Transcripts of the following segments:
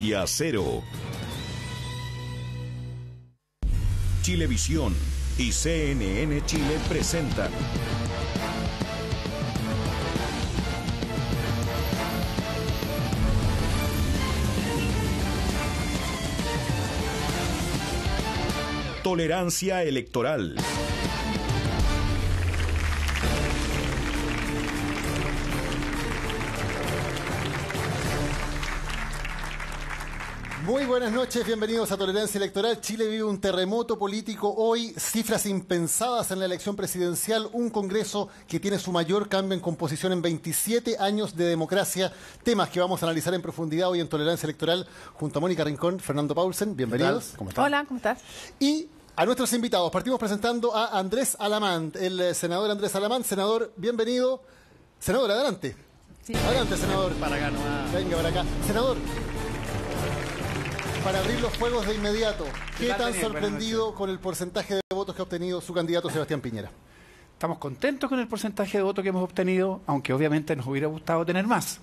Y a cero. Chilevisión y CNN Chile presentan Tolerancia Electoral. Muy buenas noches, bienvenidos a Tolerancia Electoral. Chile vive un terremoto político hoy, cifras impensadas en la elección presidencial, un Congreso que tiene su mayor cambio en composición en 27 años de democracia, temas que vamos a analizar en profundidad hoy en Tolerancia Electoral junto a Mónica Rincón, Fernando Paulsen, bienvenidos. ¿Cómo estás? Hola, ¿cómo estás? Y a nuestros invitados, partimos presentando a Andrés Alamán, el senador Andrés Alamán. Senador, bienvenido. Senador, adelante. Sí. Adelante, senador. Para acá nomás. Venga, para acá. Senador, para abrir los fuegos de inmediato, ¿qué tan sorprendido con el porcentaje de votos que ha obtenido su candidato Sebastián Piñera? Estamos contentos con el porcentaje de votos que hemos obtenido, aunque obviamente nos hubiera gustado tener más.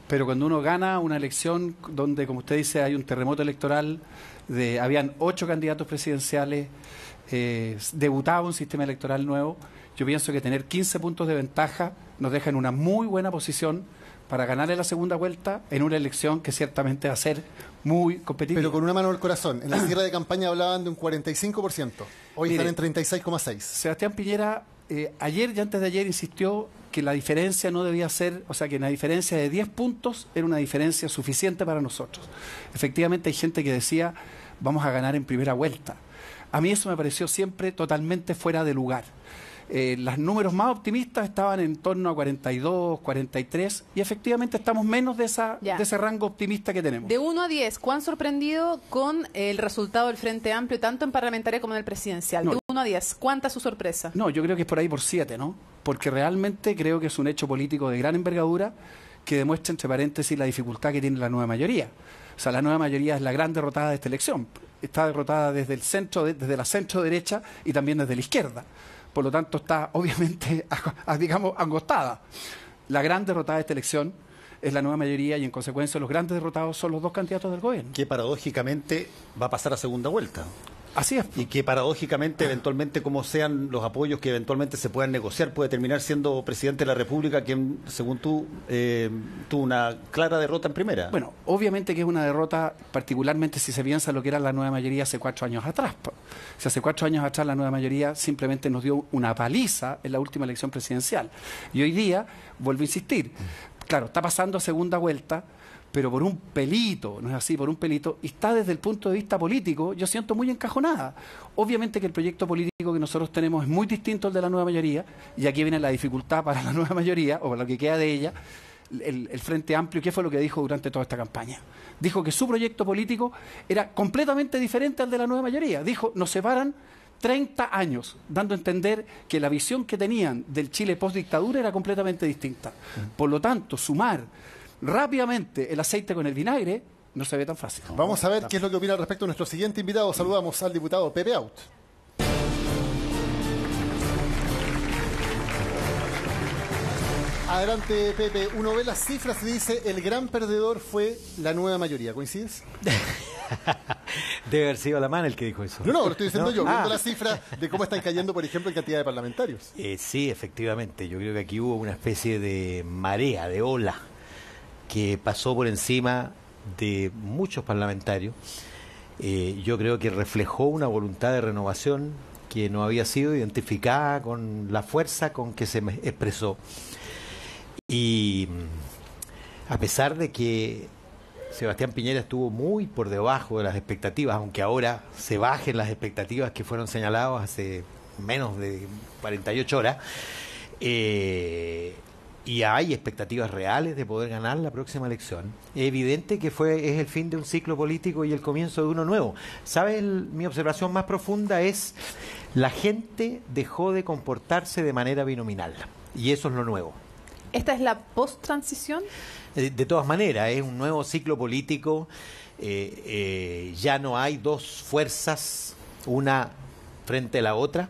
Pero cuando uno gana una elección donde, como usted dice, hay un terremoto electoral, habían 8 candidatos presidenciales, debutaba un sistema electoral nuevo, yo pienso que tener 15 puntos de ventaja nos deja en una muy buena posición para ganar en la segunda vuelta en una elección que ciertamente va a ser muy competitiva. Pero con una mano al corazón, en la cierre de campaña hablaban de un 45%, hoy están en 36,6%. Sebastián Piñera ayer y antes de ayer insistió que la diferencia no debía ser, o sea, que una diferencia de 10 puntos era una diferencia suficiente para nosotros. Efectivamente hay gente que decía, vamos a ganar en primera vuelta. A mí eso me pareció siempre totalmente fuera de lugar. Los números más optimistas estaban en torno a 42, 43 y efectivamente estamos menos de ese rango optimista que tenemos. De 1 a 10, ¿cuán sorprendido con el resultado del Frente Amplio, tanto en parlamentaria como en el presidencial? No. De 1 a 10, ¿cuánta es su sorpresa? No, yo creo que es por ahí por 7, ¿no? Porque realmente creo que es un hecho político de gran envergadura que demuestra, entre paréntesis, la dificultad que tiene la nueva mayoría. O sea, la nueva mayoría es la gran derrotada de esta elección. Está derrotada desde el centro, desde la centro derecha y también desde la izquierda. Por lo tanto, está obviamente, digamos, angostada. La gran derrotada de esta elección es la nueva mayoría y, en consecuencia, los grandes derrotados son los 2 candidatos del gobierno. Que paradójicamente va a pasar a segunda vuelta. Así es. Y que paradójicamente, eventualmente, como sean los apoyos que eventualmente se puedan negociar, puede terminar siendo presidente de la República, quien, según tú, tuvo una clara derrota en primera. Bueno, obviamente que es una derrota, particularmente si se piensa lo que era la nueva mayoría hace 4 años atrás. O sea, hace 4 años atrás la nueva mayoría simplemente nos dio una paliza en la última elección presidencial. Y hoy día, vuelvo a insistir, claro, está pasando a segunda vuelta, pero por un pelito, ¿no es así? Por un pelito, y está desde el punto de vista político, yo siento muy encajonada. Obviamente que el proyecto político que nosotros tenemos es muy distinto al de la nueva mayoría, y aquí viene la dificultad para la nueva mayoría, o para lo que queda de ella, el Frente Amplio. ¿Qué fue lo que dijo durante toda esta campaña? Dijo que su proyecto político era completamente diferente al de la nueva mayoría. Dijo, nos separan 30 años, dando a entender que la visión que tenían del Chile post-dictadura era completamente distinta. Por lo tanto, sumar rápidamente el aceite con el vinagre no se ve tan fácil. Vamos a ver qué es lo que opina al respecto nuestro siguiente invitado. Saludamos al diputado Pepe Out. Adelante, Pepe. Uno ve las cifras y dice, el gran perdedor fue la nueva mayoría. ¿Coincides? Debe haber sido Alamán el que dijo eso. No, lo estoy diciendo yo, viendo las cifras de cómo están cayendo, por ejemplo, en cantidad de parlamentarios. Sí, efectivamente. Yo creo que aquí hubo una especie de marea, de ola, que pasó por encima de muchos parlamentarios. Yo creo que reflejó una voluntad de renovación que no había sido identificada con la fuerza con que se expresó. Y a pesar de que Sebastián Piñera estuvo muy por debajo de las expectativas, aunque ahora se bajen las expectativas que fueron señaladas hace menos de 48 horas, y hay expectativas reales de poder ganar la próxima elección, es evidente que es el fin de un ciclo político y el comienzo de uno nuevo. ¿Sabes? Mi observación más profunda es la gente dejó de comportarse de manera binominal, y eso es lo nuevo. ¿Esta es la post-transición? De todas maneras, es un nuevo ciclo político, ya no hay dos fuerzas, una frente a la otra.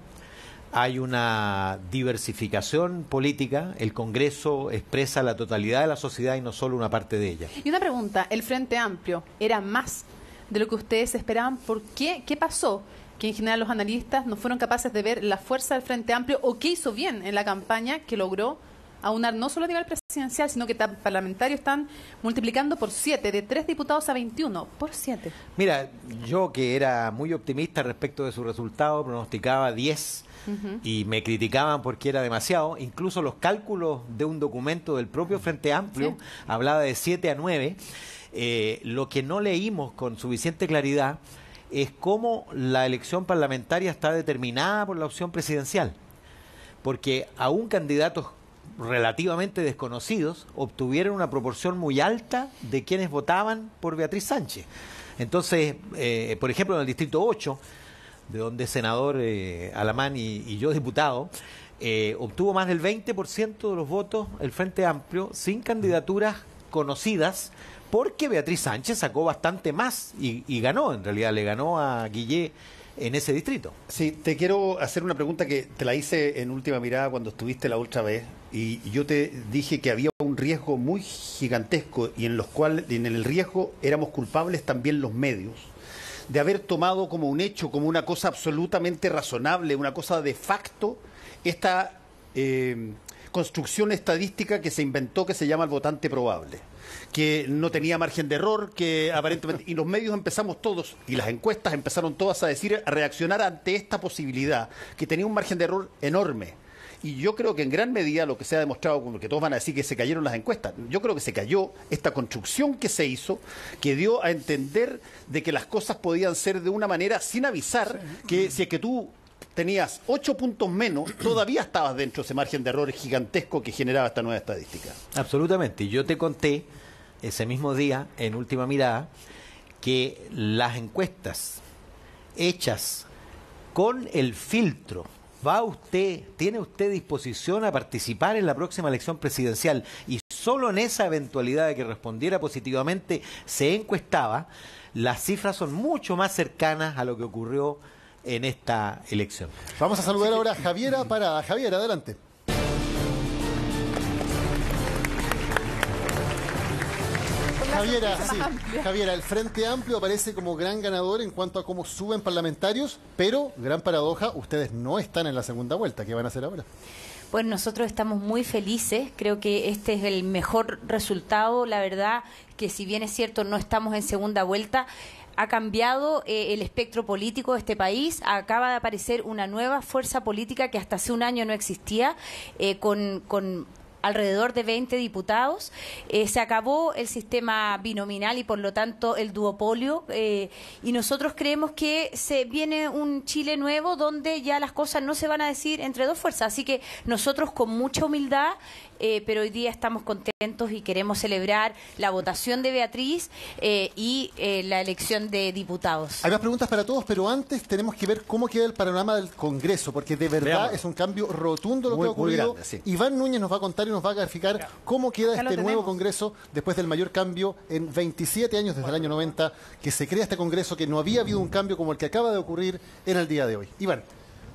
hay una diversificación política, el Congreso expresa la totalidad de la sociedad y no solo una parte de ella. Y una pregunta, ¿el Frente Amplio era más de lo que ustedes esperaban? ¿Por qué? ¿Qué pasó? Que en general los analistas no fueron capaces de ver la fuerza del Frente Amplio o qué hizo bien en la campaña que logró aunar no solo a nivel presidencial, sino que parlamentarios están multiplicando por 7, de 3 diputados a 21, por 7. Mira, yo que era muy optimista respecto de su resultado, pronosticaba 10 y me criticaban porque era demasiado. Incluso los cálculos de un documento del propio Frente Amplio hablaba de 7 a 9. Lo que no leímos con suficiente claridad es cómo la elección parlamentaria está determinada por la opción presidencial. Porque aún candidatos relativamente desconocidos obtuvieron una proporción muy alta de quienes votaban por Beatriz Sánchez. Entonces, por ejemplo, en el Distrito 8, de donde es senador Alamán y yo diputado, obtuvo más del 20% de los votos el Frente Amplio sin candidaturas conocidas, porque Beatriz Sánchez sacó bastante más y ganó, en realidad le ganó a Guillé en ese distrito. Sí, te quiero hacer una pregunta que te la hice en Última Mirada cuando estuviste la otra vez, y yo te dije que había un riesgo muy gigantesco y en el riesgo éramos culpables también los medios, de haber tomado como un hecho, como una cosa absolutamente razonable, una cosa de facto, esta construcción estadística que se inventó, que se llama el votante probable, que no tenía margen de error, que aparentemente, y los medios empezamos todos, y las encuestas empezaron todas a reaccionar ante esta posibilidad, que tenía un margen de error enorme. Y yo creo que en gran medida lo que se ha demostrado, como que todos van a decir que se cayeron las encuestas, yo creo que se cayó esta construcción que se hizo, que dio a entender de que las cosas podían ser de una manera sin avisar, que si es que tú tenías 8 puntos menos, todavía estabas dentro de ese margen de error gigantesco que generaba esta nueva estadística. Absolutamente. Y yo te conté ese mismo día, en Última Mirada, que las encuestas hechas con el filtro, ¿tiene usted disposición a participar en la próxima elección presidencial? Y solo en esa eventualidad de que respondiera positivamente se encuestaba, las cifras son mucho más cercanas a lo que ocurrió en esta elección. Vamos a saludar ahora a Javiera Parada. Javier, adelante. Javiera, el Frente Amplio aparece como gran ganador en cuanto a cómo suben parlamentarios, pero, gran paradoja, ustedes no están en la segunda vuelta. ¿Qué van a hacer ahora? Bueno, nosotros estamos muy felices, creo que este es el mejor resultado, la verdad que si bien es cierto no estamos en segunda vuelta, ha cambiado el espectro político de este país, acaba de aparecer una nueva fuerza política que hasta hace un año no existía, con alrededor de 20 diputados, se acabó el sistema binominal y por lo tanto el duopolio, y nosotros creemos que se viene un Chile nuevo donde ya las cosas no se van a decir entre dos fuerzas, así que nosotros con mucha humildad, pero hoy día estamos contentos y queremos celebrar la votación de Beatriz y la elección de diputados. Hay más preguntas para todos, pero antes tenemos que ver cómo queda el panorama del Congreso, porque de verdad es un cambio rotundo lo que ha ocurrido. Grande, sí. Iván Núñez nos va a contar y nos va a clarificar cómo queda este nuevo Congreso después del mayor cambio en 27 años desde el año 90 que se crea este Congreso, que no había habido un cambio como el que acaba de ocurrir en el día de hoy. Iván.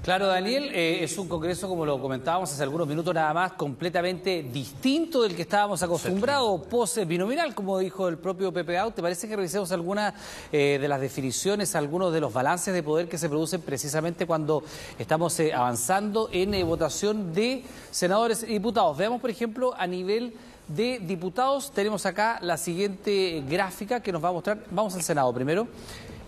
Claro, Daniel, es un congreso, como lo comentábamos hace algunos minutos nada más, completamente distinto del que estábamos acostumbrados, post-binominal, como dijo el propio Pepe Out. ¿Te parece que revisemos algunas de las definiciones, algunos de los balances de poder que se producen precisamente cuando estamos avanzando en votación de senadores y diputados? Veamos, por ejemplo, a nivel de diputados, tenemos acá la siguiente gráfica que nos va a mostrar. Vamos al Senado primero.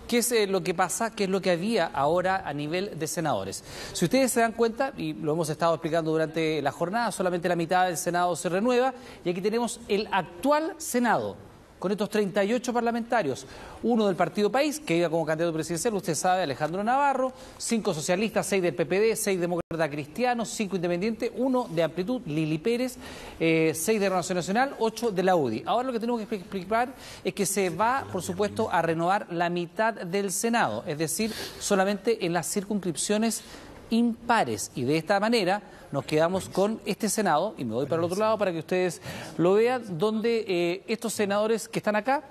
¿Qué es lo que pasa? ¿Qué es lo que había ahora a nivel de senadores? Si ustedes se dan cuenta, y lo hemos estado explicando durante la jornada, solamente la mitad del Senado se renueva, y aquí tenemos el actual Senado, con estos 38 parlamentarios, uno del Partido País, que iba como candidato presidencial, usted sabe, Alejandro Navarro, 5 socialistas, 6 del PPD, 6 demócratas cristianos, 5 independientes, 1 de Amplitud, Lili Pérez, 6 de Renovación Nacional, 8 de la UDI. Ahora lo que tenemos que explicar es que se va, por supuesto, a renovar la mitad del Senado, es decir, solamente en las circunscripciones impares, y de esta manera nos quedamos con este Senado, y me voy para el otro lado para que ustedes lo vean, donde estos senadores que están acá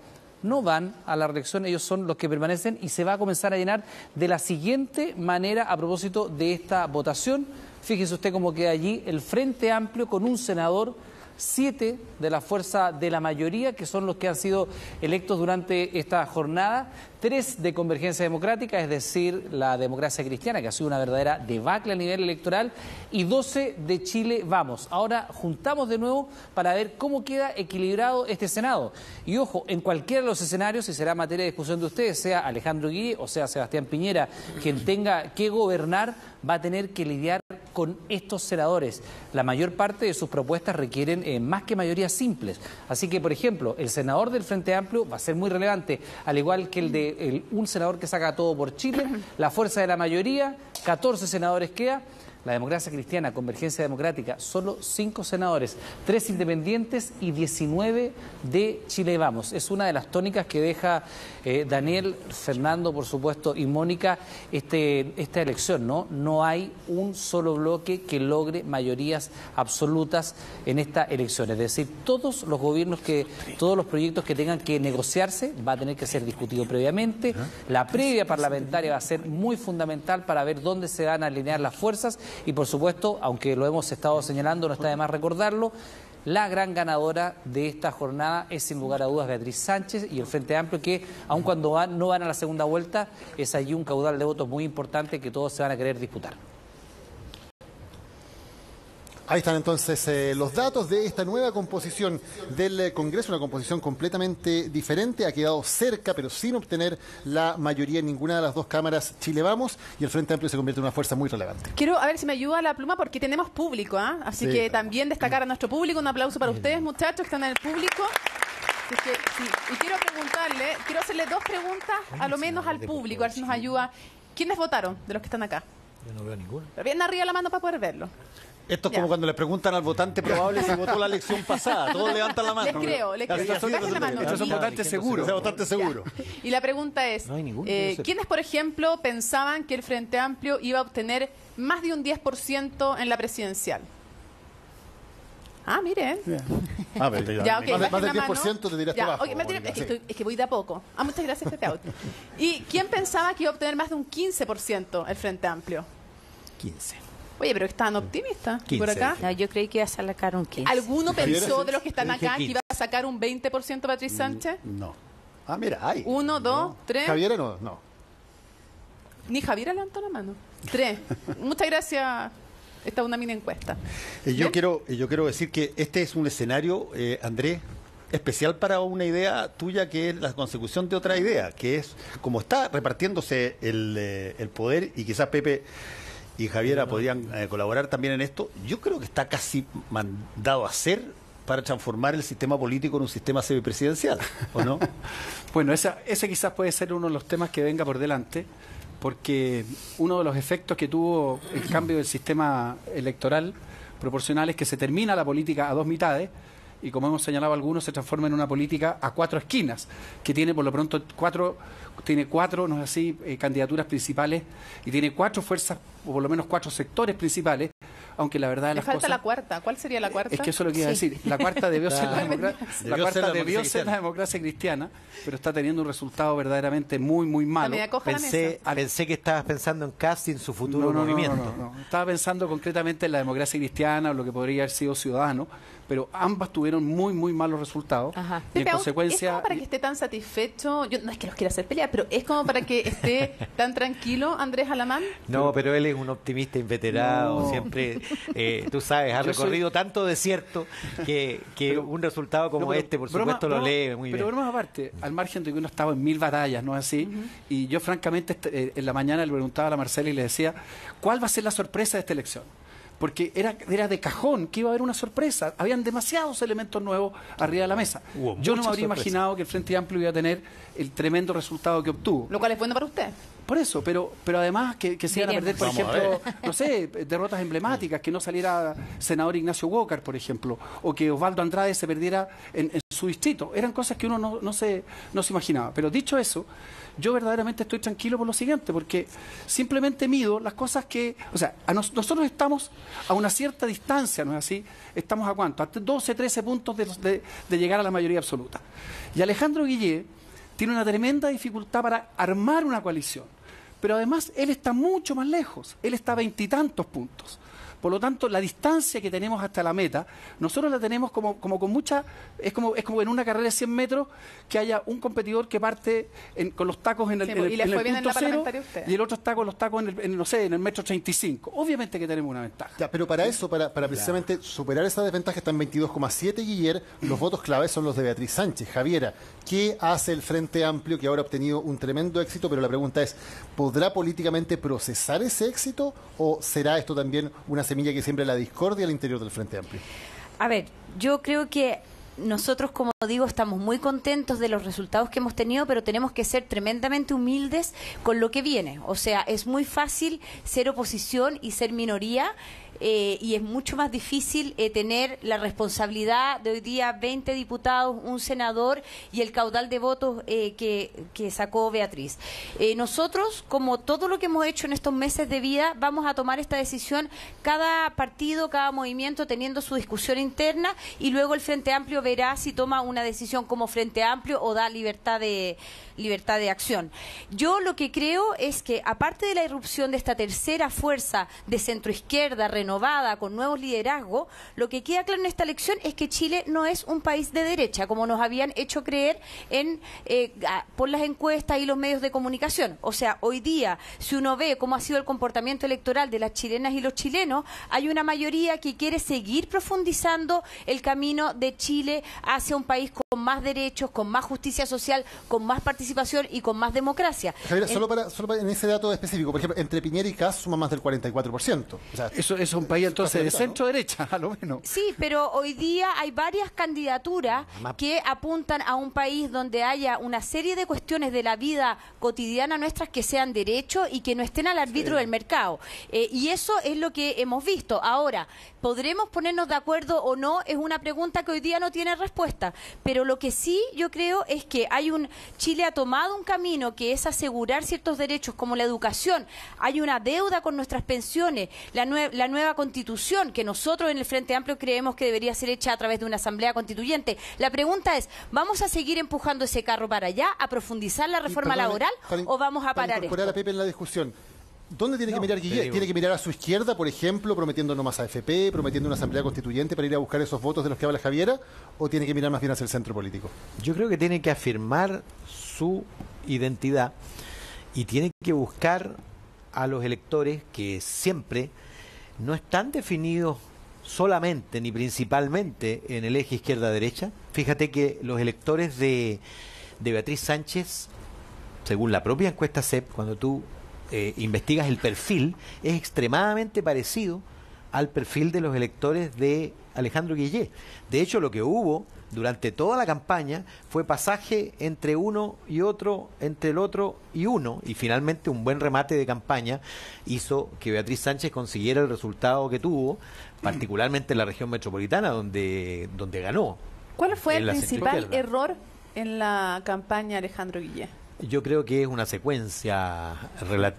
no van a la reelección, ellos son los que permanecen y se va a comenzar a llenar de la siguiente manera a propósito de esta votación. Fíjese usted cómo queda allí el Frente Amplio con un senador, 7 de la fuerza de la mayoría, que son los que han sido electos durante esta jornada, 3 de Convergencia Democrática, es decir, la Democracia Cristiana, que ha sido una verdadera debacle a nivel electoral, y 12 de Chile Vamos. Ahora juntamos de nuevo para ver cómo queda equilibrado este Senado. Y ojo, en cualquiera de los escenarios, y será materia de discusión de ustedes, sea Alejandro Guille o sea Sebastián Piñera, quien tenga que gobernar, va a tener que lidiar con estos senadores. La mayor parte de sus propuestas requieren más que mayorías simples. Así que, por ejemplo, el senador del Frente Amplio va a ser muy relevante, al igual que el de un senador que saca todo por Chile, la fuerza de la mayoría, 14 senadores queda. La Democracia Cristiana, Convergencia Democrática, solo 5 senadores, 3 independientes y 19 de Chile Vamos. Es una de las tónicas que deja Daniel, Fernando, por supuesto, y Mónica esta elección, ¿no? No hay un solo bloque que logre mayorías absolutas en esta elección. Es decir, todos los gobiernos todos los proyectos que tengan que negociarse va a tener que ser discutido previamente. La previa parlamentaria va a ser muy fundamental para ver dónde se van a alinear las fuerzas. Y por supuesto, aunque lo hemos estado señalando, no está de más recordarlo, la gran ganadora de esta jornada es sin lugar a dudas Beatriz Sánchez y el Frente Amplio, que aun cuando no van a la segunda vuelta, es allí un caudal de votos muy importante que todos se van a querer disputar. Ahí están entonces los datos de esta nueva composición del Congreso, una composición completamente diferente, ha quedado cerca pero sin obtener la mayoría en ninguna de las dos cámaras Chile Vamos, y el Frente Amplio se convierte en una fuerza muy relevante. Quiero a ver si me ayuda la pluma porque tenemos público, ¿ah? Así que también destacar a nuestro público, un aplauso para ustedes, muchachos, que están en el público. Así que, sí. Y quiero hacerle 2 preguntas a lo menos al público, a ver si nos ayuda. ¿Quiénes votaron de los que están acá? Yo no veo ninguno. Pero bien arriba la mano para poder verlo. Esto es como cuando le preguntan al votante probable si votó la elección pasada. Todos levantan la mano. Les creo. Bajen la mano. Estos son votantes seguros. Bastante seguro. Y la pregunta es, No hay ninguno, ¿quiénes, por ejemplo, pensaban que el Frente Amplio iba a obtener más de un 10% en la presidencial? Ah, miren. Ah, pero Ya, ok, Más bajen del la mano. 10% te tiraste Ya, abajo, ok, Mónica, es que voy de a poco. Ah, muchas gracias, Pepe Out. ¿Y quién pensaba que iba a obtener más de un 15% el Frente Amplio? 15. Oye, pero están optimistas. ¿Y por 15, acá? No, yo creí que iba a sacar un 15. ¿Alguno pensó Javier, de los que están yo dije acá que 15. iba a sacar un 20% Beatriz Sánchez? No. Ah, mira, hay. 1, 2, 3. Javier, no. Ni Javier levantó la mano. 3. Muchas gracias. Esta es una mini encuesta. Yo ¿Bien? quiero decir que este es un escenario, Andrés, especial para una idea tuya que es la consecución de otra idea, que es como está repartiéndose el poder, y quizás Pepe y Javiera podrían colaborar también en esto. Yo creo que está casi mandado a hacer para transformar el sistema político en un sistema semipresidencial, ¿o no? Bueno, ese quizás puede ser uno de los temas que venga por delante, porque uno de los efectos que tuvo el cambio del sistema electoral proporcional es que se termina la política a 2 mitades y, como hemos señalado algunos, se transforma en una política a 4 esquinas, que tiene por lo pronto 4, no es así, candidaturas principales, y tiene 4 fuerzas, o por lo menos 4 sectores principales, aunque la verdad de Le las falta cosas... la cuarta. ¿Cuál sería la cuarta? Es que eso es lo que iba a decir. La cuarta debió ser Debió ser la democracia cristiana, pero está teniendo un resultado verdaderamente muy, muy malo. media coja la mesa. Pensé que estabas pensando en Cast y en su futuro movimiento. No. Estaba pensando concretamente en la democracia cristiana o lo que podría haber sido Ciudadano, pero ambas tuvieron muy, muy malos resultados. Ajá. Y en Pepe, consecuencia... ¿es como para que esté tan satisfecho? Yo no es que los quiera hacer pelear, pero ¿es como para que esté tan tranquilo Andrés Alamán? No, pero él es un optimista inveterado, siempre, tú sabes, ha Yo recorrido tanto desierto que un resultado como pero este, por broma- supuesto, lo broma- lee muy Pero bien. bromas aparte, al margen de que uno estaba en 1000 batallas, ¿no es así? Y yo francamente en la mañana le preguntaba a la Marcela y le decía, ¿cuál va a ser la sorpresa de esta elección? Porque era de cajón que iba a haber una sorpresa. Habían demasiados elementos nuevos arriba de la mesa. Hubo Yo no me mucha habría sorpresa. imaginado que el Frente Amplio iba a tener el tremendo resultado que obtuvo. Lo cual es bueno para usted. Por eso, pero además que se iban a perder, por Vamos a ejemplo, no sé, derrotas emblemáticas, que no saliera senador Ignacio Walker, por ejemplo, o que Osvaldo Andrade se perdiera en su distrito. Eran cosas que uno no se imaginaba. Pero dicho eso, yo verdaderamente estoy tranquilo por lo siguiente, porque simplemente mido las cosas que... O sea, nosotros estamos a una cierta distancia, ¿no es así? Estamos a cuánto, a 12, 13 puntos de llegar a la mayoría absoluta. Y Alejandro Guillé tiene una tremenda dificultad para armar una coalición. Pero además él está mucho más lejos, él está a 20 y tantos puntos. Por lo tanto, la distancia que tenemos hasta la meta, nosotros la tenemos como con mucha... Es como en una carrera de 100 metros que haya un competidor que parte con los tacos en el, Sí, en el, y le en el fue bien en punto la cero parlamentaria a usted. y el otro está con los tacos no sé, en el metro 35. Obviamente que tenemos una ventaja. Ya, pero para eso, para precisamente superar esa desventaja, está en 22,7 y ayer los votos claves son los de Beatriz Sánchez. Javiera, ¿qué hace el Frente Amplio, que ahora ha obtenido un tremendo éxito? Pero la pregunta es, ¿podrá políticamente procesar ese éxito o será esto también una semilla que siembra la discordia al interior del Frente Amplio? A ver, yo creo que nosotros, como digo, estamos muy contentos de los resultados que hemos tenido, pero tenemos que ser tremendamente humildes con lo que viene. O sea, es muy fácil ser oposición y ser minoría. Y es mucho más difícil tener la responsabilidad de hoy día 20 diputados, un senador y el caudal de votos que sacó Beatriz. Nosotros, como todo lo que hemos hecho en estos meses de vida, vamos a tomar esta decisión, cada partido, cada movimiento teniendo su discusión interna, y luego el Frente Amplio verá si toma una decisión como Frente Amplio o da libertad de acción. Yo lo que creo es que, aparte de la irrupción de esta tercera fuerza de centroizquierda renovada con nuevos liderazgos, lo que queda claro en esta elección es que Chile no es un país de derecha, como nos habían hecho creer por las encuestas y los medios de comunicación. O sea, hoy día, si uno ve cómo ha sido el comportamiento electoral de las chilenas y los chilenos, hay una mayoría que quiere seguir profundizando el camino de Chile hacia un país con más derechos, con más justicia social, con más participación y con más democracia. Javier, solo para en ese dato específico, por ejemplo, entre Piñera y Kast suma más del 44%. O sea, Eso es un país entonces de centro-derecha, a lo menos. Sí, pero hoy día hay varias candidaturas que apuntan a un país donde haya una serie de cuestiones de la vida cotidiana nuestras que sean derechos y que no estén al arbitrio del mercado. Y eso es lo que hemos visto. Ahora, ¿podremos ponernos de acuerdo o no? Es una pregunta que hoy día no tiene respuesta. Pero lo que sí yo creo es que Chile ha tomado un camino que es asegurar ciertos derechos como la educación. Hay una deuda con nuestras pensiones, la nueva constitución que nosotros en el Frente Amplio creemos que debería ser hecha a través de una asamblea constituyente. La pregunta es, ¿vamos a seguir empujando ese carro para allá, a profundizar la reforma laboral, o vamos a parar incorporar esto? a Pepe en la discusión. ¿Dónde tiene que mirar Guillet? ¿Tiene que mirar a su izquierda, por ejemplo, prometiendo no más AFP, prometiendo una asamblea constituyente para ir a buscar esos votos de los que habla Javiera? ¿O tiene que mirar más bien hacia el centro político? Yo creo que tiene que afirmar su identidad y tiene que buscar a los electores que siempre no están definidos solamente ni principalmente en el eje izquierda-derecha. Fíjate que los electores de Beatriz Sánchez, según la propia encuesta CEP, cuando tú investigas el perfil, es extremadamente parecido al perfil de los electores de Alejandro Guillet. De hecho, lo que hubo durante toda la campaña fue pasaje entre uno y otro, entre el otro y uno, y finalmente un buen remate de campaña hizo que Beatriz Sánchez consiguiera el resultado que tuvo, particularmente en la región metropolitana, donde ganó. ¿Cuál fue el la principal centroizquierda. error en la campaña Alejandro Guillet? Yo creo que es una secuencia,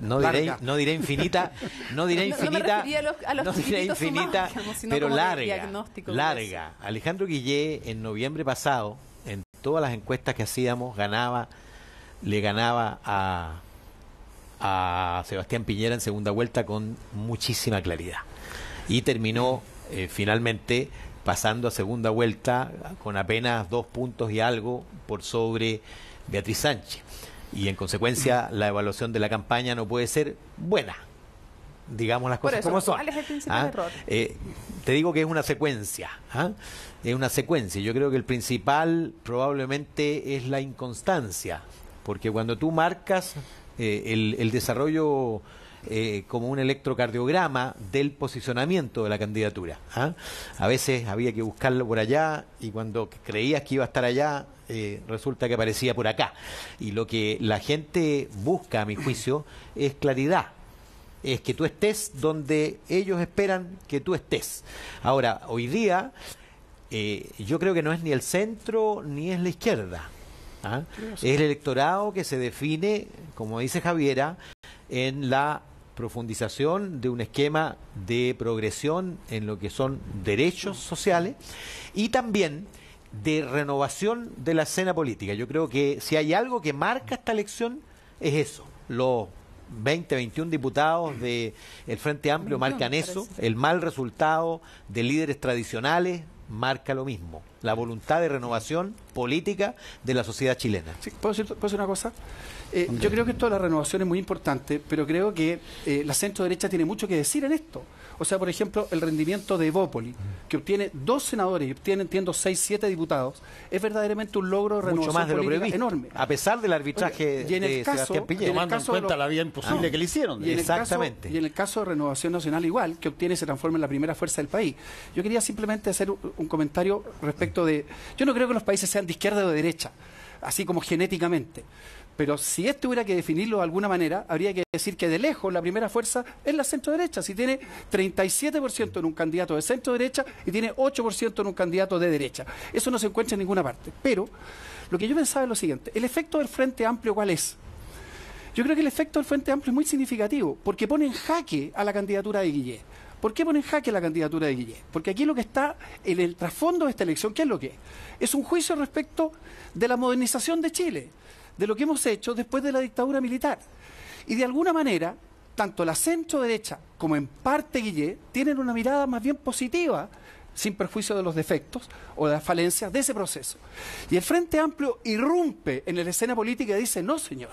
no diré infinita, no diré No me infinita, refería a los no diré chiquititos infinita, sumados, sino pero como de larga, diagnóstico, larga. Alejandro Guillet en noviembre pasado, en todas las encuestas que hacíamos, le ganaba a Sebastián Piñera en segunda vuelta con muchísima claridad. Y terminó finalmente pasando a segunda vuelta con apenas 2 puntos y algo por sobre Beatriz Sánchez. Y en consecuencia la evaluación de la campaña no puede ser buena. Digamos las cosas como son. ¿Cuál es el principal error? Te digo que es una secuencia. Es una secuencia. Yo creo que el principal probablemente es la inconstancia. Porque cuando tú marcas el desarrollo como un electrocardiograma del posicionamiento de la candidatura. A veces había que buscarlo por allá y cuando creías que iba a estar allá, resulta que aparecía por acá. Y lo que la gente busca, a mi juicio, es claridad. Es que tú estés donde ellos esperan que tú estés. Ahora, hoy día, yo creo que no es ni el centro ni es la izquierda. Es el electorado que se define, como dice Javiera, en la profundización de un esquema de progresión en lo que son derechos sociales y también de renovación de la escena política. Yo creo que si hay algo que marca esta elección es eso. Los 20, 21 diputados del Frente Amplio marcan eso. El mal resultado de líderes tradicionales marca lo mismo. La voluntad de renovación política de la sociedad chilena. Sí, ¿puedo decir una cosa? Yo creo que esto de la renovación es muy importante, pero creo que la centro-derecha tiene mucho que decir en esto. O sea, por ejemplo, el rendimiento de Evópoli, que obtiene 2 senadores y obtiene, entiendo, 6, 7 diputados, es verdaderamente un logro de renovación mucho más de lo política previsto, enorme. a pesar del arbitraje de Sebastián Piñera. Tomando en cuenta la vía imposible que le hicieron. Exactamente. Y en el caso de Renovación Nacional igual, que obtiene y se transforma en la primera fuerza del país. Yo quería simplemente hacer un comentario respecto de... Yo no creo que los países sean de izquierda o de derecha, así como genéticamente. Pero si esto hubiera que definirlo de alguna manera, habría que decir que de lejos la primera fuerza es la centro-derecha. Si tiene 37% en un candidato de centro-derecha y tiene 8% en un candidato de derecha. Eso no se encuentra en ninguna parte. Pero lo que yo pensaba es lo siguiente. ¿El efecto del Frente Amplio cuál es? Yo creo que el efecto del Frente Amplio es muy significativo, porque pone en jaque a la candidatura de Guillé. ¿Por qué pone en jaque la candidatura de Guillé? Porque aquí lo que está en el trasfondo de esta elección, ¿qué es lo que es? Es un juicio respecto de la modernización de Chile, de lo que hemos hecho después de la dictadura militar. Y de alguna manera, tanto la centro-derecha como en parte Guillé tienen una mirada más bien positiva, sin perjuicio de los defectos o de las falencias de ese proceso. Y el Frente Amplio irrumpe en la escena política y dice, no señor,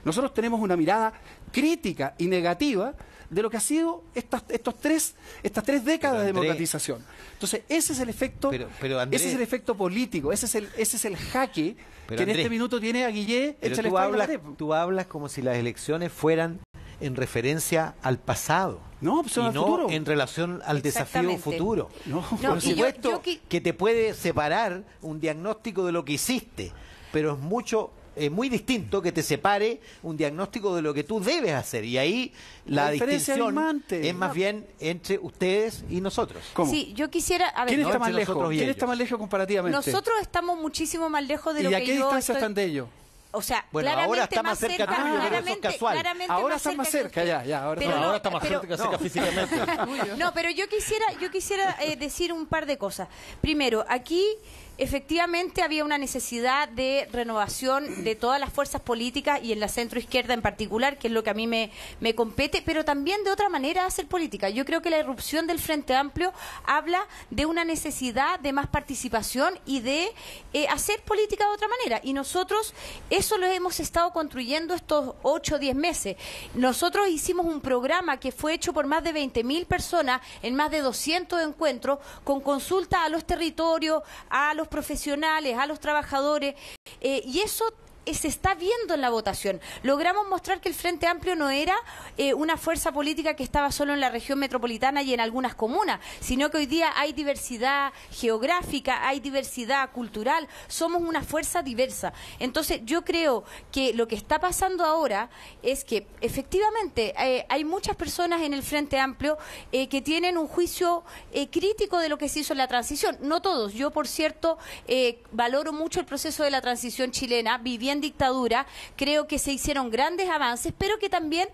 nosotros tenemos una mirada crítica y negativa de lo que ha sido estas tres décadas de democratización. Entonces, ese es el efecto, Andrés, ese es el efecto político, ese es el jaque que en Andrés, este minuto tiene a Guillé. Pero tú hablas como si las elecciones fueran en referencia al pasado. No, pues y al no futuro. en relación al desafío futuro. No, por supuesto que te puede separar un diagnóstico de lo que hiciste, pero es muy distinto que te separe un diagnóstico de lo que tú debes hacer. Y ahí la distinción es más bien entre ustedes y nosotros. ¿Cómo? Sí, yo quisiera... A ver, ¿Quién está más lejos? ¿Quién está más lejos comparativamente? Nosotros estamos muchísimo más lejos de lo que yo... ¿Y a qué distancia están de ellos? O sea, bueno, claramente ahora está más cerca tuyo, pero eso es casual. Ahora está más cerca, ya. Ahora está más cerca físicamente. No, pero yo quisiera decir un par de cosas. Primero, aquí efectivamente había una necesidad de renovación de todas las fuerzas políticas y en la centroizquierda en particular, que es lo que a mí me compete, pero también de otra manera de hacer política. Yo creo que la irrupción del Frente Amplio habla de una necesidad de más participación y de hacer política de otra manera. Y nosotros eso lo hemos estado construyendo estos 8 o 10 meses. Nosotros hicimos un programa que fue hecho por más de 20.000 personas en más de 200 encuentros con consulta a los territorios, a los profesionales, a los trabajadores, y eso se está viendo en la votación. Logramos mostrar que el Frente Amplio no era una fuerza política que estaba solo en la región metropolitana y en algunas comunas, sino que hoy día hay diversidad geográfica, hay diversidad cultural, somos una fuerza diversa. Entonces yo creo que lo que está pasando ahora es que efectivamente hay muchas personas en el Frente Amplio que tienen un juicio crítico de lo que se hizo en la transición. No todos. Yo, por cierto, valoro mucho el proceso de la transición chilena, viviendo en dictadura, creo que se hicieron grandes avances, pero que también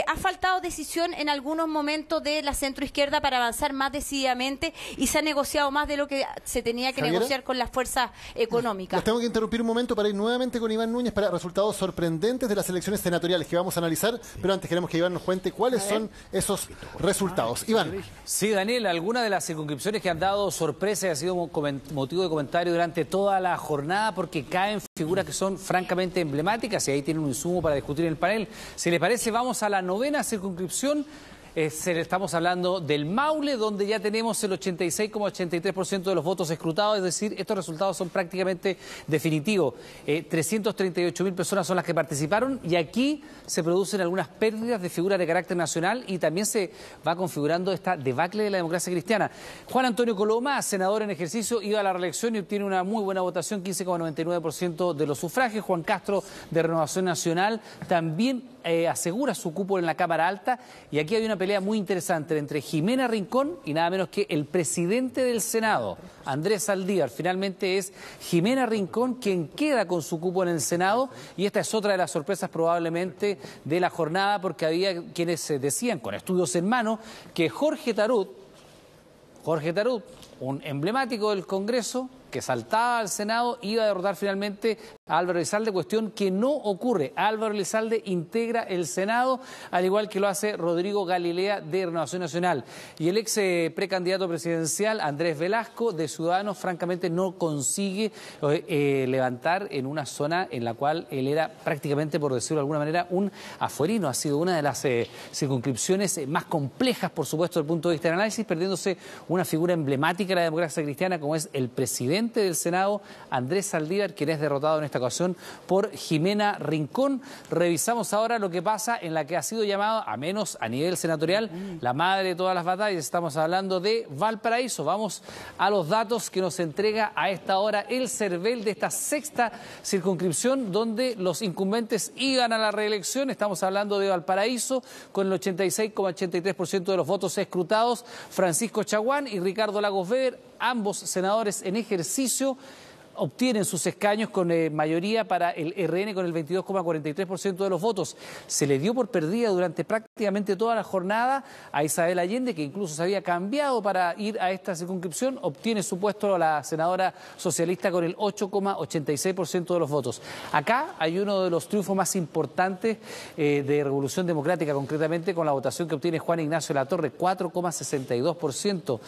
ha faltado decisión en algunos momentos de la centroizquierda para avanzar más decididamente y se ha negociado más de lo que se tenía que negociar con las fuerzas económicas. Los tengo que interrumpir un momento para ir nuevamente con Iván Núñez para resultados sorprendentes de las elecciones senatoriales que vamos a analizar, pero antes queremos que Iván nos cuente cuáles son esos resultados. Iván. Sí, Daniel, algunas de las circunscripciones que han dado sorpresa y ha sido motivo de comentario durante toda la jornada porque caen figuras que son francamente emblemáticas y ahí tienen un insumo para discutir en el panel. Si les parece, vamos a la 9ª circunscripción. Estamos hablando del Maule, donde ya tenemos el 86,83% de los votos escrutados, es decir, estos resultados son prácticamente definitivos. 338.000 personas son las que participaron y aquí se producen algunas pérdidas de figuras de carácter nacional y también se va configurando esta debacle de la democracia cristiana. Juan Antonio Coloma, senador en ejercicio, iba a la reelección y obtiene una muy buena votación, 15,99% de los sufragios. Juan Castro, de Renovación Nacional, también asegura su cupo en la Cámara Alta y aquí hay una pelea muy interesante entre Jimena Rincón y nada menos que el presidente del Senado, Andrés Saldívar. Finalmente es Jimena Rincón quien queda con su cupo en el Senado y esta es otra de las sorpresas probablemente de la jornada porque había quienes decían con estudios en mano que Jorge Tarut, un emblemático del Congreso, que saltaba al Senado, iba a derrotar finalmente a Álvaro Elizalde, cuestión que no ocurre. Álvaro Elizalde integra el Senado, al igual que lo hace Rodrigo Galilea de Renovación Nacional. Y el ex precandidato presidencial, Andrés Velasco, de Ciudadanos, francamente no consigue levantar en una zona en la cual él era prácticamente, por decirlo de alguna manera, un afuerino. Ha sido una de las circunscripciones más complejas, por supuesto, desde el punto de vista del análisis, perdiéndose una figura emblemática de la democracia cristiana, como es el presidente del Senado, Andrés Saldívar, quien es derrotado en esta ocasión por Jimena Rincón. Revisamos ahora lo que pasa en la que ha sido llamada, a menos a nivel senatorial, la madre de todas las batallas. Estamos hablando de Valparaíso. Vamos a los datos que nos entrega a esta hora el CERVEL de esta sexta circunscripción, donde los incumbentes iban a la reelección. Estamos hablando de Valparaíso, con el 86,83% de los votos escrutados. Francisco Chaguán y Ricardo Lagos Weber, ambos senadores en ejercicio, obtienen sus escaños con mayoría para el RN con el 22,43% de los votos. Se le dio por perdida durante prácticamente toda la jornada a Isabel Allende, que incluso se había cambiado para ir a esta circunscripción. Obtiene su puesto la senadora socialista con el 8,86% de los votos. Acá hay uno de los triunfos más importantes de Revolución Democrática, concretamente con la votación que obtiene Juan Ignacio Latorre, 4,62%.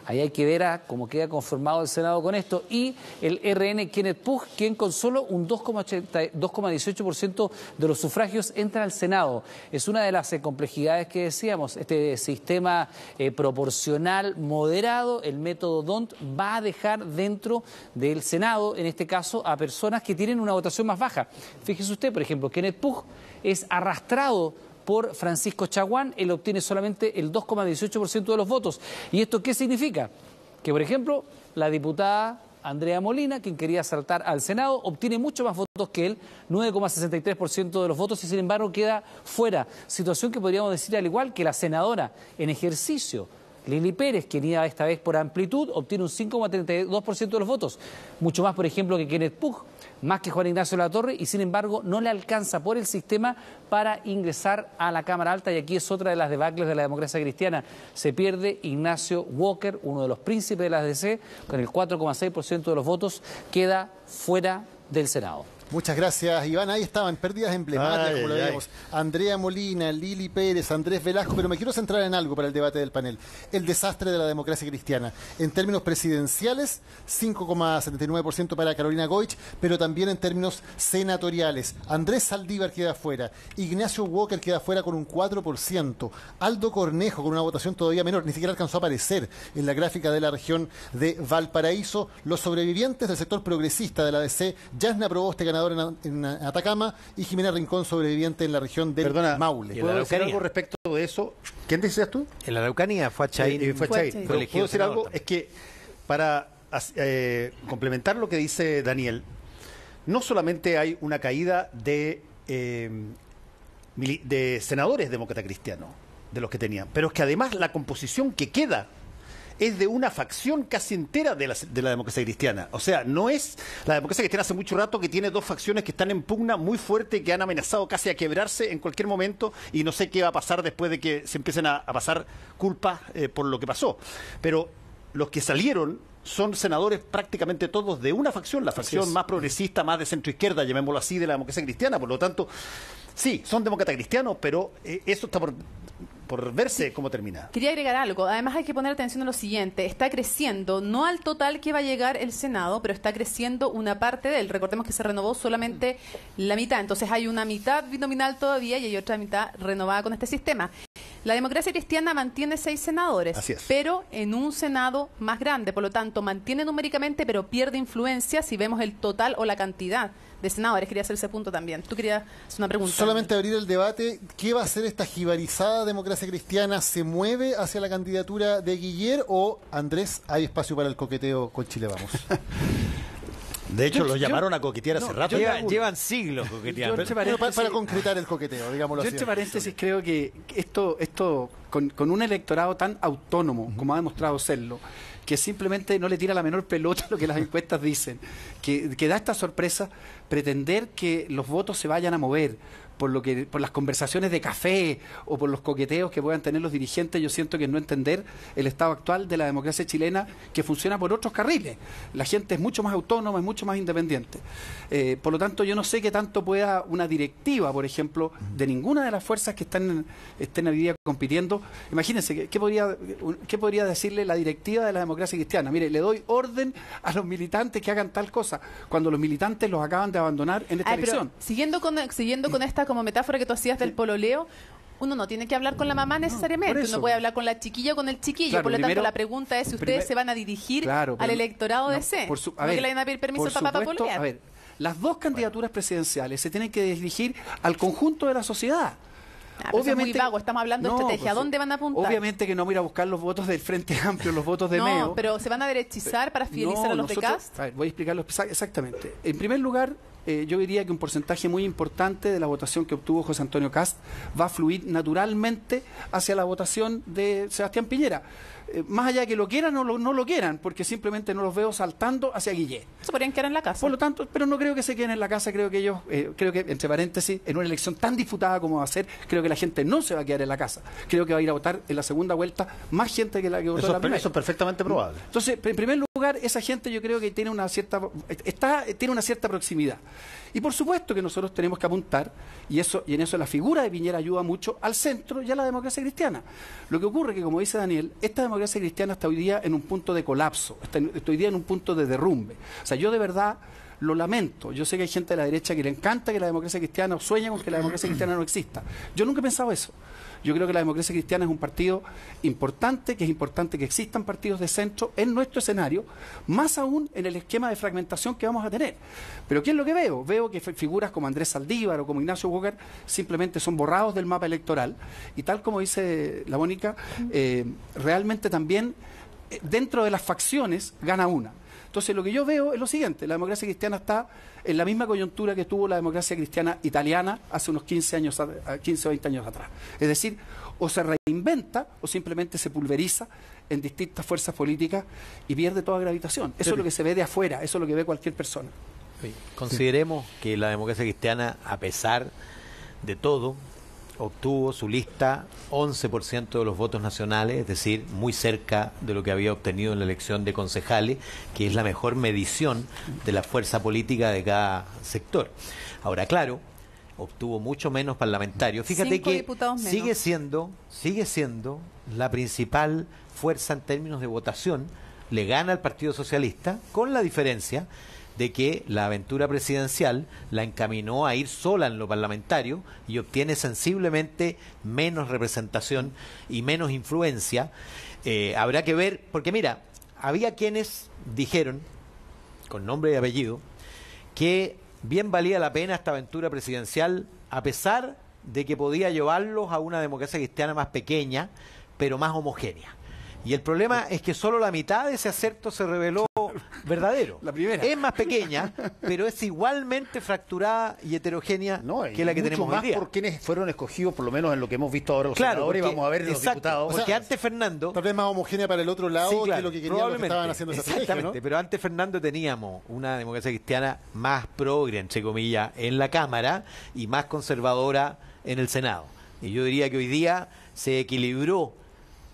Ahí hay que ver cómo queda conformado el Senado con esto. Y el RN Kenneth Pugh, quien con solo un 2,18% de los sufragios entra al Senado. Es una de las complejidades que decíamos. Este sistema proporcional moderado, el método D'Hondt, va a dejar dentro del Senado, en este caso, a personas que tienen una votación más baja. Fíjese usted, por ejemplo, Kenneth Pugh es arrastrado por Francisco Chaguán. Él obtiene solamente el 2,18% de los votos. ¿Y esto qué significa? Que, por ejemplo, la diputada Andrea Molina, quien quería saltar al Senado, obtiene mucho más votos que él, 9,63% de los votos, y sin embargo queda fuera. Situación que podríamos decir al igual que la senadora en ejercicio, Lili Pérez, quien iba esta vez por amplitud, obtiene un 5,32% de los votos. Mucho más, por ejemplo, que Kenneth Pugh, más que Juan Ignacio Latorre, y sin embargo no le alcanza por el sistema para ingresar a la Cámara Alta. Y aquí es otra de las debacles de la democracia cristiana. Se pierde Ignacio Walker, uno de los príncipes de la DC, con el 4,6% de los votos, queda fuera del Senado. Muchas gracias, Iván. Ahí estaban pérdidas emblemáticas, como lo vemos. Andrea Molina, Lili Pérez, Andrés Velasco, pero me quiero centrar en algo para el debate del panel. El desastre de la democracia cristiana. En términos presidenciales, 5,79% para Carolina Goich, pero también en términos senatoriales. Andrés Saldívar queda fuera, Ignacio Walker queda fuera con un 4%, Aldo Cornejo con una votación todavía menor, ni siquiera alcanzó a aparecer en la gráfica de la región de Valparaíso. Los sobrevivientes del sector progresista de la DC, Yasna Proboste, ganador en Atacama, y Jimena Rincón, sobreviviente en la región del Maule. ¿Puedo decir algo respecto de eso? ¿Quién decías tú? En la Araucanía fue a Chaín. ¿Puedo decir algo? Es que para complementar lo que dice Daniel, no solamente hay una caída de senadores demócratas cristianos, de los que tenían, pero es que además la composición que queda es de una facción casi entera de la democracia cristiana. O sea, no es la democracia cristiana hace mucho rato que tiene dos facciones que están en pugna muy fuerte, que han amenazado casi a quebrarse en cualquier momento, y no sé qué va a pasar después de que se empiecen a pasar culpas por lo que pasó. Pero los que salieron son senadores prácticamente todos de una facción, la facción más progresista, más de centro izquierda, llamémoslo así, de la democracia cristiana. Por lo tanto, sí, son demócratas cristianos, pero eso está por verse cómo termina. Quería agregar algo. Además hay que poner atención a lo siguiente. Está creciendo, no al total que va a llegar el Senado, pero está creciendo una parte de él. Recordemos que se renovó solamente la mitad. Entonces hay una mitad binominal todavía y hay otra mitad renovada con este sistema. La democracia cristiana mantiene 6 senadores, pero en un Senado más grande. Por lo tanto, mantiene numéricamente, pero pierde influencia si vemos el total o la cantidad de senadores. Quería hacer ese punto también. Tú querías hacer una pregunta. Solamente abrir el debate. ¿Qué va a hacer esta jibarizada democracia cristiana? ¿Se mueve hacia la candidatura de Guiller o, Andrés, hay espacio para el coqueteo con Chile Vamos? De hecho, lo llamaron a coquetear hace rato. Llevan siglos coqueteando. Para concretar el coqueteo, digámoslo así. Yo, entre paréntesis, creo que esto con un electorado tan autónomo como ha demostrado serlo, que simplemente no le tira la menor pelota a lo que las encuestas dicen, que da esta sorpresa, pretender que los votos se vayan a mover por las conversaciones de café o por los coqueteos que puedan tener los dirigentes, yo siento que es no entender el estado actual de la democracia chilena, que funciona por otros carriles. La gente es mucho más autónoma, es mucho más independiente. Por lo tanto, yo no sé qué tanto pueda una directiva, por ejemplo, de ninguna de las fuerzas que estén hoy día compitiendo. Imagínense, ¿qué podría decirle la directiva de la democracia cristiana? Mire, le doy orden a los militantes que hagan tal cosa, cuando los militantes los acaban de abandonar en esta elección. Siguiendo con esta como metáfora que tú hacías del pololeo, uno no tiene que hablar con la mamá necesariamente, uno puede hablar con la chiquilla o con el chiquillo. Claro, por lo tanto, la pregunta es si ustedes se van a dirigir al electorado de C. ¿No que le van a pedir permiso al papá para pololear? A ver, las dos candidaturas presidenciales se tienen que dirigir al conjunto de la sociedad. Obviamente, es muy vago, estamos hablando de estrategia. ¿A dónde van a apuntar? Obviamente que no voy a ir a buscar los votos del Frente Amplio, los votos de MEO. No, pero ¿se van a derechizar para fidelizar a los de Cast? A ver, voy a explicarlo exactamente. En primer lugar, yo diría que un porcentaje muy importante de la votación que obtuvo José Antonio Cast va a fluir naturalmente hacia la votación de Sebastián Piñera. Más allá de que lo quieran o no lo quieran, porque simplemente no los veo saltando hacia Guillé. Se podrían quedar en la casa. Por lo tanto, pero no creo que se queden en la casa, creo que ellos, creo que, entre paréntesis, en una elección tan disputada como va a ser, creo que la gente no se va a quedar en la casa. Creo que va a ir a votar en la segunda vuelta más gente que la que votó en la primera. Eso es perfectamente probable. Entonces, en primer lugar, esa gente yo creo que tiene una cierta proximidad. Y por supuesto que nosotros tenemos que apuntar, y en eso la figura de Piñera ayuda mucho, al centro y a la democracia cristiana. Lo que ocurre es que, como dice Daniel, esta democracia cristiana está hoy día en un punto de colapso, está hoy día en un punto de derrumbe. O sea, yo de verdad lo lamento. Yo sé que hay gente de la derecha que le encanta que la democracia cristiana, o sueña con que la democracia cristiana no exista. Yo nunca he pensado eso. Yo creo que la democracia cristiana es un partido importante, que es importante que existan partidos de centro en nuestro escenario, más aún en el esquema de fragmentación que vamos a tener. Pero ¿qué es lo que veo? Veo que figuras como Andrés Saldívar o como Ignacio Walker simplemente son borrados del mapa electoral, y tal como dice la Mónica, realmente también dentro de las facciones gana una. Entonces, lo que yo veo es lo siguiente: la democracia cristiana está en la misma coyuntura que tuvo la democracia cristiana italiana hace unos 15 o 20 años atrás. Es decir, o se reinventa o simplemente se pulveriza en distintas fuerzas políticas y pierde toda gravitación. Eso es lo que se ve de afuera, eso es lo que ve cualquier persona. Consideremos que la democracia cristiana, a pesar de todo, obtuvo su lista 11% de los votos nacionales, es decir, muy cerca de lo que había obtenido en la elección de concejales, que es la mejor medición de la fuerza política de cada sector. Ahora, claro, obtuvo mucho menos parlamentarios. Fíjate que sigue siendo la principal fuerza en términos de votación, le gana al Partido Socialista, con la diferencia de que la aventura presidencial la encaminó a ir sola en lo parlamentario y obtiene sensiblemente menos representación y menos influencia. Habrá que ver, porque mira, había quienes dijeron, con nombre y apellido, que bien valía la pena esta aventura presidencial, a pesar de que podía llevarlos a una democracia cristiana más pequeña, pero más homogénea. Y el problema es que solo la mitad de ese acerto se reveló verdadero. La primera. Es más pequeña, pero es igualmente fracturada y heterogénea que la que tenemos hoy día. Por quienes fueron escogidos, por lo menos en lo que hemos visto ahora los senadores, y vamos a ver los diputados. Porque antes Fernando... Tal vez más homogénea para el otro lado, que lo que querían los que estaban haciendo esa estrategia, ¿no? Pero antes, Fernando, teníamos una democracia cristiana más progre, entre comillas, en la Cámara y más conservadora en el Senado. Y yo diría que hoy día se equilibró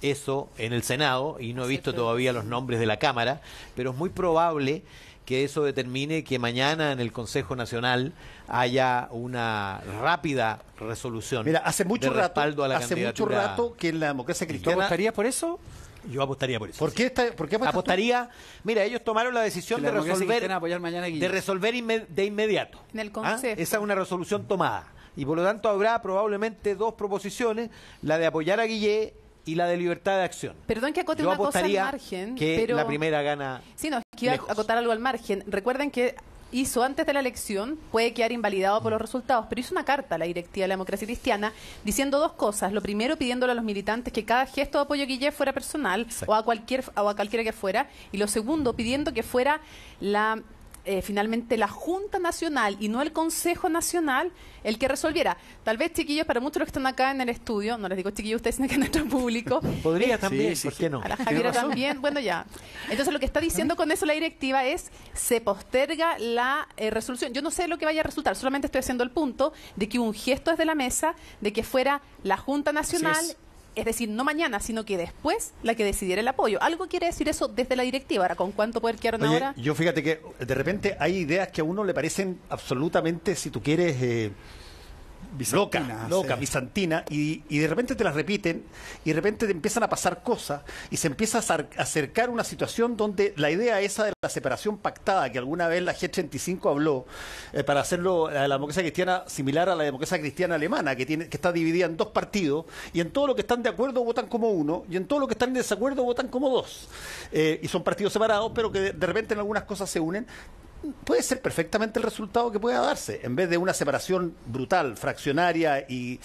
eso en el Senado, y no he visto todavía los nombres de la Cámara, pero es muy probable que eso determine que mañana en el Consejo Nacional haya una rápida resolución. Mira, hace mucho rato que en la democracia cristiana... ¿Tú apostarías por eso? Yo apostaría por eso. ¿Por qué apostaría? Mira, ellos tomaron la decisión de resolver de inmediato. En el Consejo. Esa es una resolución tomada. Y por lo tanto habrá probablemente dos proposiciones, la de apoyar a Guillé y la de libertad de acción. Perdón que acote una cosa al margen, pero la primera gana. Sí, no, es que iba a acotar algo al margen. Recuerden que hizo antes de la elección, puede quedar invalidado por los resultados, pero hizo una carta a la directiva de la democracia cristiana diciendo dos cosas. Lo primero, pidiéndole a los militantes que cada gesto de apoyo a Guillé fuera personal, o a cualquiera que fuera. Y lo segundo, pidiendo que fuera finalmente la Junta Nacional y no el Consejo Nacional el que resolviera. Tal vez, chiquillos, para muchos de los que están acá en el estudio, no les digo chiquillos ustedes, sino que en nuestro público. Podría también, ¿por qué no? A la Javiera también, bueno, ya. Entonces, lo que está diciendo con eso la directiva es, se posterga la resolución. Yo no sé lo que vaya a resultar, solamente estoy haciendo el punto de que hubo un gesto desde la mesa, de que fuera la Junta Nacional, es decir, no mañana, sino que después la que decidiera el apoyo. Algo quiere decir eso desde la directiva. Ahora, ¿con cuánto poder quedaron ahora? Yo fíjate que de repente hay ideas que a uno le parecen absolutamente, si tú quieres, loca, bizantina, y de repente te las repiten, y de repente te empiezan a pasar cosas, y se empieza a acercar una situación donde la idea esa de la separación pactada, que alguna vez la G35 habló, para hacerlo a la democracia cristiana similar a la democracia cristiana alemana, que está dividida en dos partidos, y en todo lo que están de acuerdo votan como uno, y en todo lo que están en desacuerdo votan como dos. Y son partidos separados, pero que de repente en algunas cosas se unen. Puede ser perfectamente el resultado que pueda darse, en vez de una separación brutal, fraccionaria y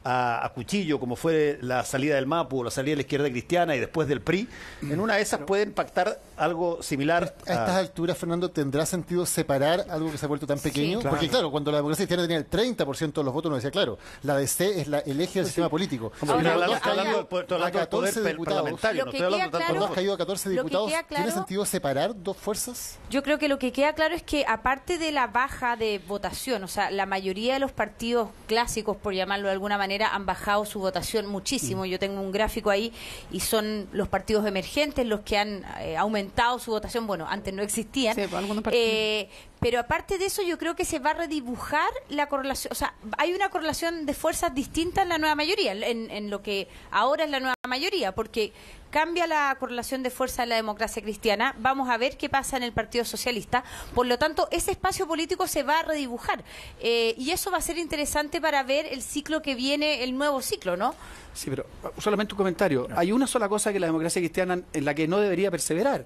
a cuchillo, como fue la salida del MAPU o la salida de la izquierda cristiana y después del PRI, en una de esas pueden pactar algo similar. A estas alturas, Fernando, ¿tendrá sentido separar algo que se ha vuelto tan pequeño? Sí. Porque claro, cuando la democracia cristiana tenía el 30% de los votos, uno decía, claro, la DC es el eje del sistema político. Ahora, Estoy hablando del poder parlamentario, no estoy hablando tanto. Cuando has caído a 14 lo que diputados, queda claro- ¿tiene sentido separar dos fuerzas? Yo creo que lo que queda claro es que aparte de la baja de votación, o sea, la mayoría de los partidos clásicos, por llamarlo de alguna manera, han bajado su votación muchísimo. Yo tengo un gráfico ahí y son los partidos emergentes los que han aumentado su votación. Bueno, antes no existían. Sí, pues, algunos partidos. Pero aparte de eso, yo creo que se va a redibujar la correlación. O sea, hay una correlación de fuerzas distinta en la nueva mayoría, en lo que ahora es la nueva mayoría, porque cambia la correlación de fuerza en la democracia cristiana. Vamos a ver qué pasa en el Partido Socialista. Por lo tanto, ese espacio político se va a redibujar. Y eso va a ser interesante para ver el ciclo que viene, el nuevo ciclo, ¿no? Sí, pero solamente un comentario. Hay una sola cosa que la democracia cristiana en la que no debería perseverar,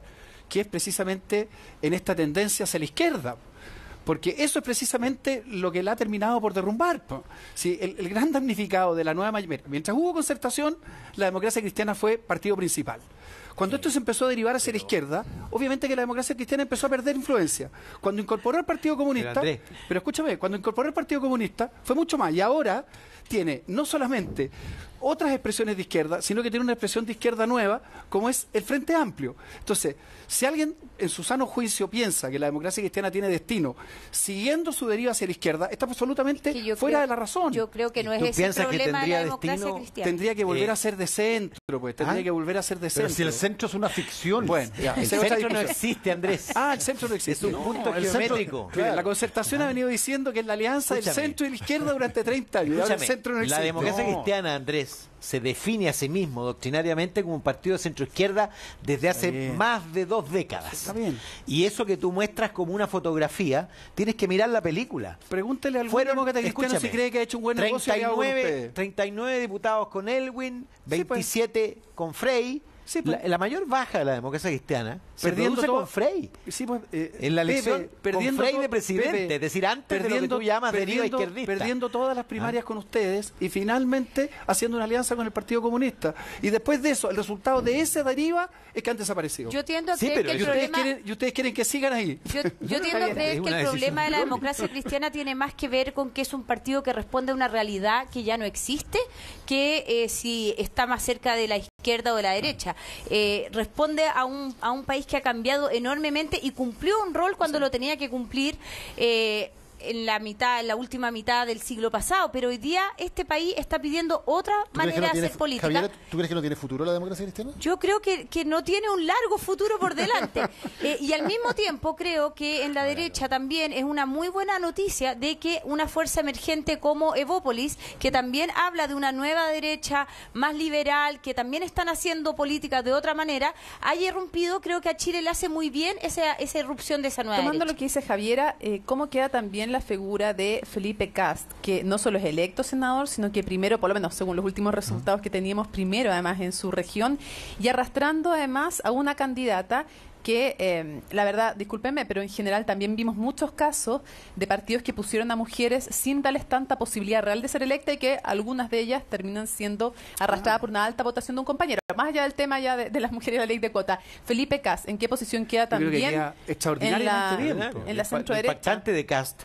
que es precisamente en esta tendencia hacia la izquierda. Porque eso es precisamente lo que la ha terminado por derrumbar. Sí, el gran damnificado de la nueva mayoría. Mientras hubo concertación, la democracia cristiana fue partido principal. Cuando esto se empezó a derivar hacia la izquierda, obviamente que la democracia cristiana empezó a perder influencia. Cuando incorporó el Partido Comunista, pero escúchame, cuando incorporó el Partido Comunista fue mucho más. Y ahora tiene no solamente otras expresiones de izquierda, sino que tiene una expresión de izquierda nueva, como es el Frente Amplio. Entonces, si alguien en su sano juicio piensa que la democracia cristiana tiene destino siguiendo su deriva hacia la izquierda, está absolutamente fuera de la razón. Yo creo que no es ese el problema de la democracia cristiana. Tendría que volver a ser de centro, pues. Tendría que volver a ser de centro. Pero si el centro es una ficción. Bueno, ya, el centro no existe, Andrés. El centro no existe. Es un punto geométrico. Claro. La concertación ha venido diciendo que es la alianza del centro y la izquierda durante 30 años. Ahora el centro no existe. La democracia cristiana, Andrés, se define a sí mismo doctrinariamente como un partido de centroizquierda desde hace más de 2 décadas. Está bien. Y eso que tú muestras como una fotografía, tienes que mirar la película. Pregúntele al demócrata cristiano si cree que ha hecho un buen negocio. 39 diputados con Elwin, 27 con Frey. Sí, pues. La mayor baja de la democracia cristiana perdiendo se produce con Frey. Sí, pues, en la elección con Frey de presidente, es decir, antes de lo que tú llamas deriva izquierdista. Perdiendo todas las primarias con ustedes y finalmente haciendo una alianza con el Partido Comunista. Y después de eso, el resultado de esa deriva es que han desaparecido. Yo tiendo a creer que el problema... y ustedes quieren que sigan ahí. Yo tiendo a creer que el problema de la democracia cristiana tiene más que ver con que es un partido que responde a una realidad que ya no existe, que si está más cerca de la izquierda o de la derecha. Responde a un país que ha cambiado enormemente y cumplió un rol cuando lo tenía que cumplir en la última mitad del siglo pasado, pero hoy día este país está pidiendo otra manera de hacer política. Javier, ¿tú crees que no tiene futuro la democracia cristiana? Yo creo que no tiene un largo futuro por delante. Y al mismo tiempo creo que en la derecha también es una muy buena noticia de que una fuerza emergente como Evópolis, que también habla de una nueva derecha más liberal, que también están haciendo políticas de otra manera, haya irrumpido. Creo que a Chile le hace muy bien esa irrupción de esa nueva Tomando derecha. lo que dice Javiera, ¿cómo queda también la figura de Felipe Kast, que no solo es electo senador, sino que primero, por lo menos según los últimos resultados que teníamos, primero además en su región, y arrastrando además a una candidata que, la verdad, discúlpenme, pero en general también vimos muchos casos de partidos que pusieron a mujeres sin darles tanta posibilidad real de ser electa y que algunas de ellas terminan siendo arrastradas por una alta votación de un compañero. Más allá del tema ya de las mujeres y la ley de cuota, Felipe Kast, ¿en qué posición queda Yo creo que también queda extraordinariamente bien, en la centro derecha? Lo impactante de Kast